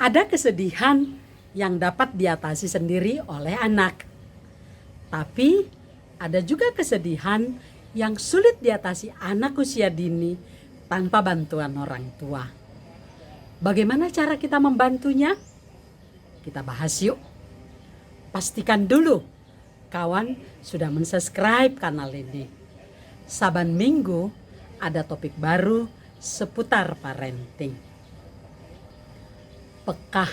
Ada kesedihan yang dapat diatasi sendiri oleh anak. Tapi ada juga kesedihan yang sulit diatasi anak usia dini tanpa bantuan orang tua. Bagaimana cara kita membantunya? Kita bahas yuk. Pastikan dulu kawan sudah mensubscribe kanal ini. Saban minggu ada topik baru seputar parenting. Peka.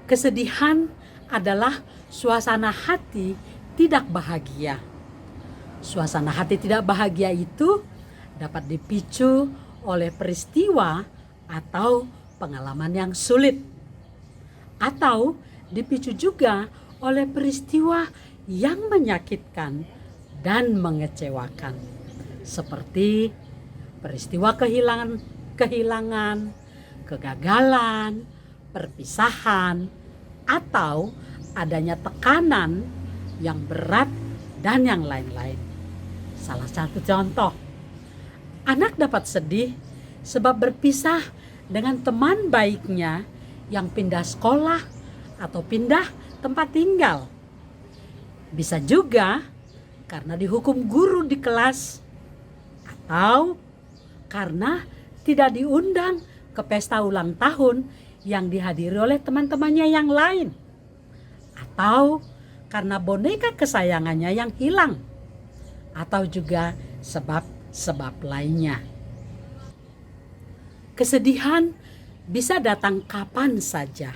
Kesedihan adalah suasana hati tidak bahagia. Suasana hati tidak bahagia itu dapat dipicu oleh peristiwa atau pengalaman yang sulit. Atau dipicu juga oleh peristiwa yang menyakitkan dan mengecewakan. Seperti peristiwa kehilangan, kegagalan, perpisahan, atau adanya tekanan yang berat dan yang lain-lain. Salah satu contoh, anak dapat sedih sebab berpisah dengan teman baiknya yang pindah sekolah atau pindah tempat tinggal. Bisa juga karena dihukum guru di kelas atau karena tidak diundang ke pesta ulang tahun yang dihadiri oleh teman-temannya yang lain. Atau karena boneka kesayangannya yang hilang. Atau juga sebab-sebab lainnya. Kesedihan bisa datang kapan saja.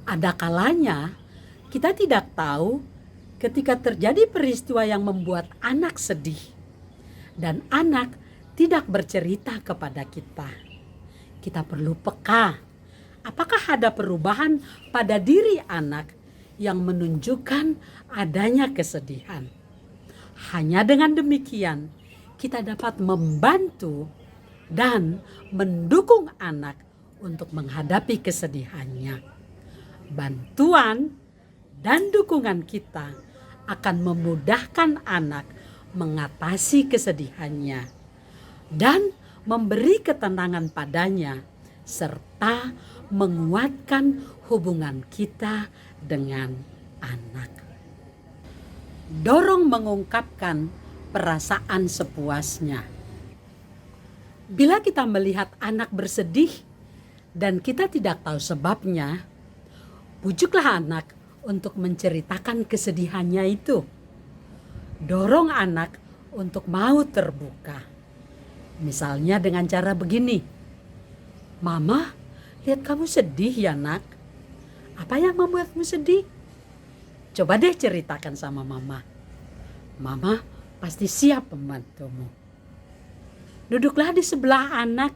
Ada kalanya kita tidak tahu ketika terjadi peristiwa yang membuat anak sedih. Dan anak tidak bercerita kepada kita. Kita perlu peka. Apakah ada perubahan pada diri anak yang menunjukkan adanya kesedihan? Hanya dengan demikian kita dapat membantu dan mendukung anak untuk menghadapi kesedihannya. Bantuan dan dukungan kita akan memudahkan anak mengatasi kesedihannya dan memberi ketenangan padanya serta menguatkan hubungan kita dengan anak. Dorong mengungkapkan perasaan sepuasnya. Bila kita melihat anak bersedih dan kita tidak tahu sebabnya, pujuklah anak untuk menceritakan kesedihannya itu. Dorong anak untuk mau terbuka. Misalnya dengan cara begini, "Mama, lihat kamu sedih ya nak. Apa yang membuatmu sedih? Coba deh ceritakan sama mama. Mama pasti siap membantumu." Duduklah di sebelah anak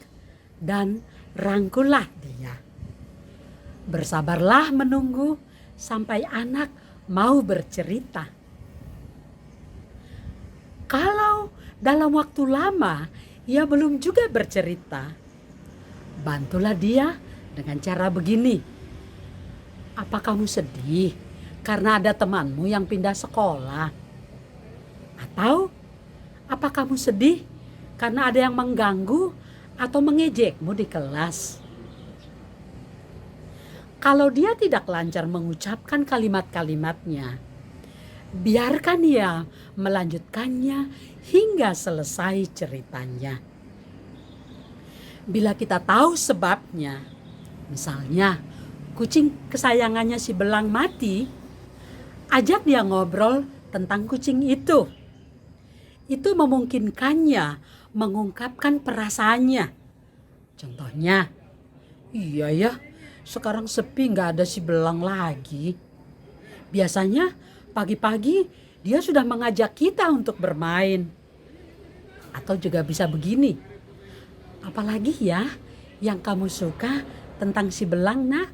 dan rangkullah dia. Bersabarlah menunggu sampai anak mau bercerita. Kalau dalam waktu lama ia belum juga bercerita, bantulah dia dengan cara begini. "Apa kamu sedih karena ada temanmu yang pindah sekolah? Atau apa kamu sedih karena ada yang mengganggu atau mengejekmu di kelas?" Kalau dia tidak lancar mengucapkan kalimat-kalimatnya, biarkan ia melanjutkannya hingga selesai ceritanya. Bila kita tahu sebabnya, misalnya kucing kesayangannya si belang mati, ajak dia ngobrol tentang kucing itu. Itu memungkinkannya mengungkapkan perasaannya. Contohnya, "Iya ya, sekarang sepi gak ada si belang lagi. Biasanya pagi-pagi dia sudah mengajak kita untuk bermain." Atau juga bisa begini, "Apalagi ya yang kamu suka tentang si belang nak?"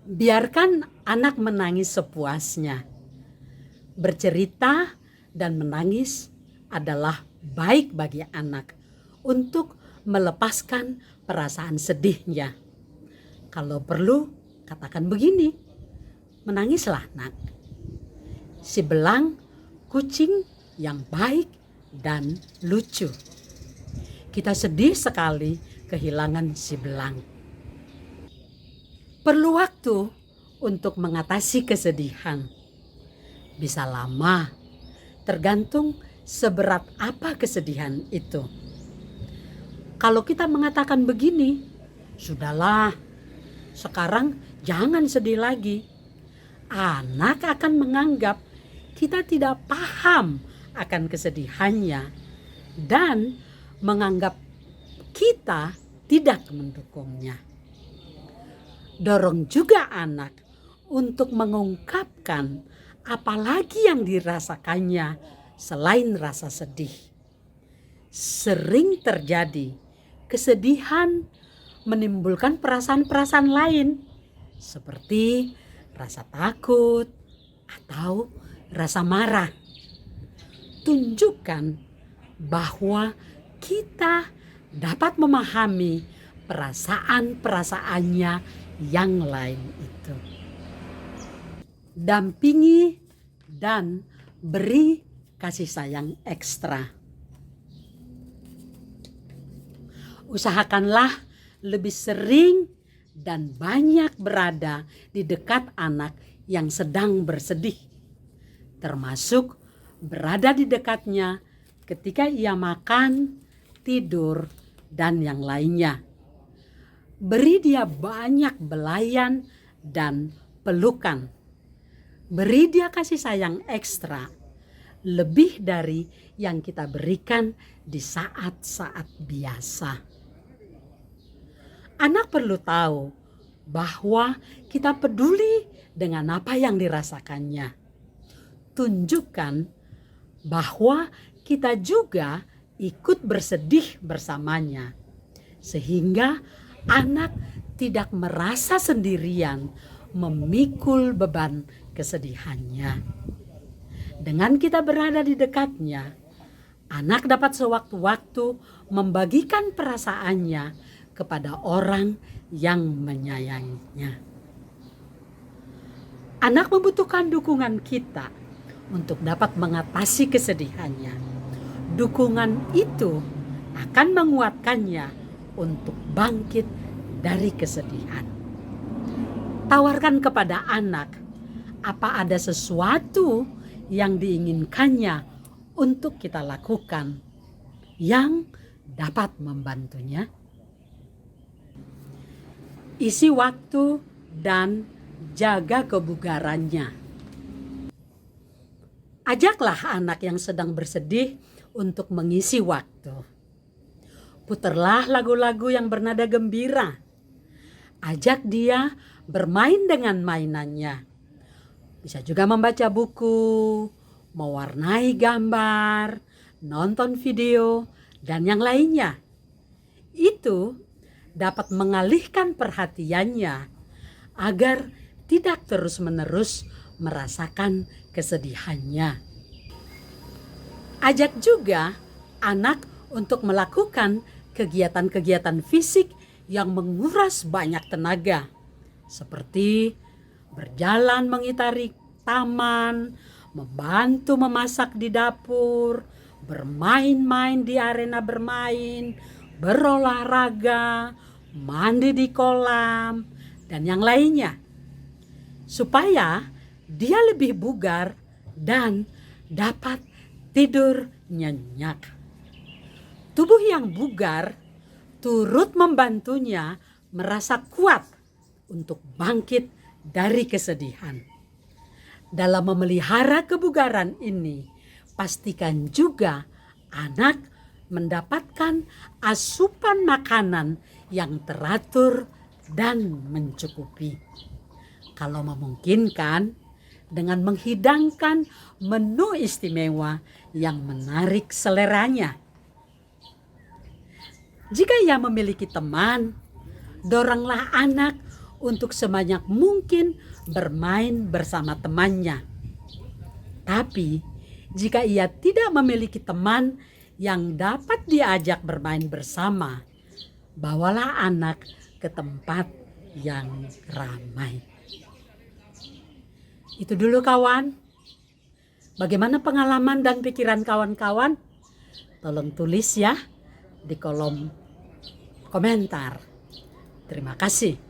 Biarkan anak menangis sepuasnya. Bercerita dan menangis adalah baik bagi anak untuk melepaskan perasaan sedihnya. Kalau perlu, katakan begini, "Menangislah nak. Si belang kucing yang baik dan lucu. Kita sedih sekali kehilangan si belang. Perlu waktu untuk mengatasi kesedihan. Bisa lama, tergantung seberat apa kesedihan itu. Kalau kita mengatakan begini, sudahlah, sekarang jangan sedih lagi. Anak akan menganggap kita tidak paham akan kesedihannya dan menganggap kita tidak mendukungnya. Dorong juga anak untuk mengungkapkan apalagi yang dirasakannya selain rasa sedih. Sering terjadi kesedihan menimbulkan perasaan-perasaan lain seperti rasa takut atau rasa marah. Tunjukkan bahwa kita dapat memahami perasaan-perasaannya yang lain itu. Dampingi dan beri kasih sayang ekstra. Usahakanlah lebih sering dan banyak berada di dekat anak yang sedang bersedih, termasuk berada di dekatnya ketika ia makan, tidur, dan yang lainnya. Beri dia banyak belayan dan pelukan. Beri dia kasih sayang ekstra, lebih dari yang kita berikan di saat-saat biasa. Anak perlu tahu bahwa kita peduli dengan apa yang dirasakannya. Tunjukkan bahwa kita juga ikut bersedih bersamanya, sehingga anak tidak merasa sendirian memikul beban kesedihannya. Dengan kita berada di dekatnya, anak dapat sewaktu-waktu membagikan perasaannya kepada orang yang menyayanginya. Anak membutuhkan dukungan kita untuk dapat mengatasi kesedihannya. Dukungan itu akan menguatkannya untuk bangkit dari kesedihan. Tawarkan kepada anak apa ada sesuatu yang diinginkannya untuk kita lakukan yang dapat membantunya. Isi waktu dan jaga kebugarannya. Ajaklah anak yang sedang bersedih untuk mengisi waktu. Putarlah lagu-lagu yang bernada gembira. Ajak dia bermain dengan mainannya. Bisa juga membaca buku, mewarnai gambar, nonton video, dan yang lainnya. Itu dapat mengalihkan perhatiannya agar tidak terus-menerus merasakan kesedihannya. Ajak juga anak untuk melakukan kegiatan-kegiatan fisik yang menguras banyak tenaga, seperti berjalan mengitari taman, membantu memasak di dapur, bermain-main di arena bermain, berolahraga, mandi di kolam, dan yang lainnya, supaya dia lebih bugar dan dapat tidur nyenyak. Tubuh yang bugar turut membantunya merasa kuat untuk bangkit dari kesedihan. Dalam memelihara kebugaran ini, pastikan juga anak mendapatkan asupan makanan yang teratur dan mencukupi. Kalau memungkinkan, dengan menghidangkan menu istimewa yang menarik seleranya. Jika ia memiliki teman, doronglah anak untuk sebanyak mungkin bermain bersama temannya. Tapi jika ia tidak memiliki teman yang dapat diajak bermain bersama, bawalah anak ke tempat yang ramai. Itu dulu kawan. Bagaimana pengalaman dan pikiran kawan-kawan? Tolong tulis ya di kolom komentar. Terima kasih.